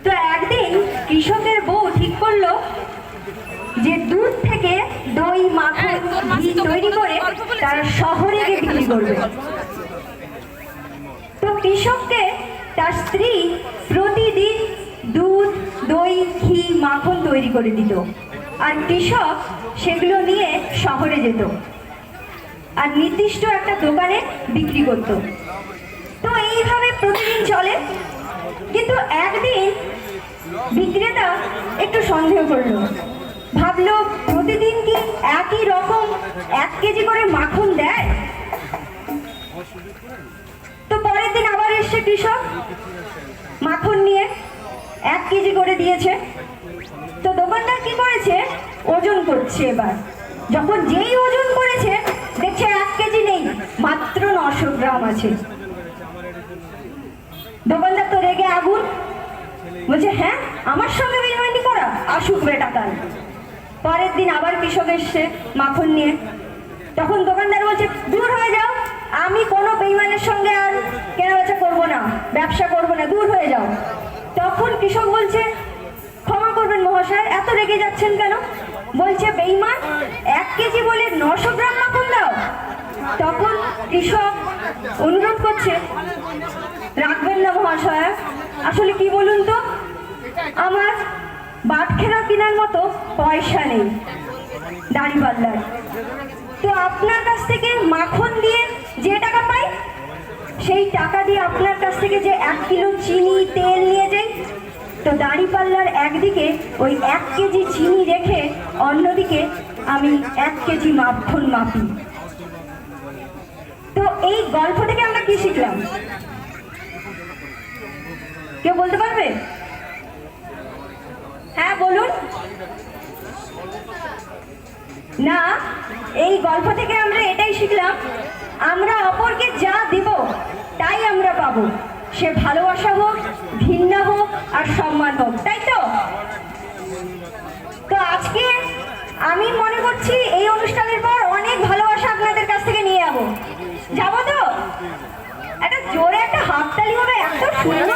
তো একদিন কৃষকের বউ ঠিক করলো যে দুধ থেকে দই মাখন ঘি তৈরি করে তার শহরে গিয়ে বিক্রি করবে। তো কৃষককে তার স্ত্রী প্রতিদিন দুধ দই ঘি মাখন তৈরি করে দিত, আর কৃষক সেগুলো নিয়ে শহরে যেত আর নির্দিষ্ট একটা দোকানে বিক্রি করত। তো এইভাবে প্রতিদিন চলে। কিন্তু একদিন বিক্রেতা একটু সন্দেহ করলো, ভাবলো প্রতিদিন কি একই রকম 1 কেজি করে মাখন দেয়। তো পরের দিন আবার এসছে কৃষক, মাখন নিয়ে 1 কেজি করে দিয়েছে। তো দোকানদার কি করেছে, ওজন করছে। এবার যখন যেই ওজন করেছে দেখছে 1 কেজি নেই, মাত্র 900 গ্রাম আছে। দোকানদার তো রেগে আগুন, বলছে হ্যাঁ আমার সঙ্গে বেইমানি করা, আসুক বেটা কাল। পরের দিন আবার কৃষক এসছে মাখন নিয়ে। তখন দোকানদার বলছে দূর হয়ে যাও, আমি কোনো বেইমানের সঙ্গে আর কেনাবেচা করবো না, ব্যবসা করবো না, দূর হয়ে যাও। তখন কৃষক বলছে ক্ষমা করবেন মহাশয়, এত রেগে যাচ্ছেন কেন? বলছে বেইমান, 1 কেজি বলে 900 গ্রাম মাখন দাও। তখন কৃষক অনুরোধ করছে রাখবেন না মহাশয়, আসলে কি বলুন তো, আমার বাটখেরা কেনার মতো পয়সা নেই দাড়িপাল্লার। তো আপনার কাছ থেকে মাখন দিয়ে যে টাকা পাই, সেই টাকা দিয়ে আপনার কাছ থেকে যে 1 কিলো চিনি তেল নিয়ে যাই। তো দাড়িপাল্লার একদিকে ওই 1 কেজি চিনি রেখে অন্যদিকে আমি 1 কেজি মাখন মাপি। তো এই গল্প থেকে আমরা কি শিখলাম, কেউ বলতে পারবে? হ্যাঁ বলুন না। এই গল্প থেকে আমরা এটাই শিখলাম, আমরা অপরকে যা দিব তাই আমরা পাবো, সে ভালোবাসা হোক, ঘৃণা হোক আর সম্মান হোক, তাই তো? তো আজকে আমি মনে করছি এই অনুষ্ঠানের পর অনেক ভালোবাসা আপনাদের কাছ থেকে নিয়ে যাবো তো। একটা জোরে একটা হাততালি হবে, এত সুন্দর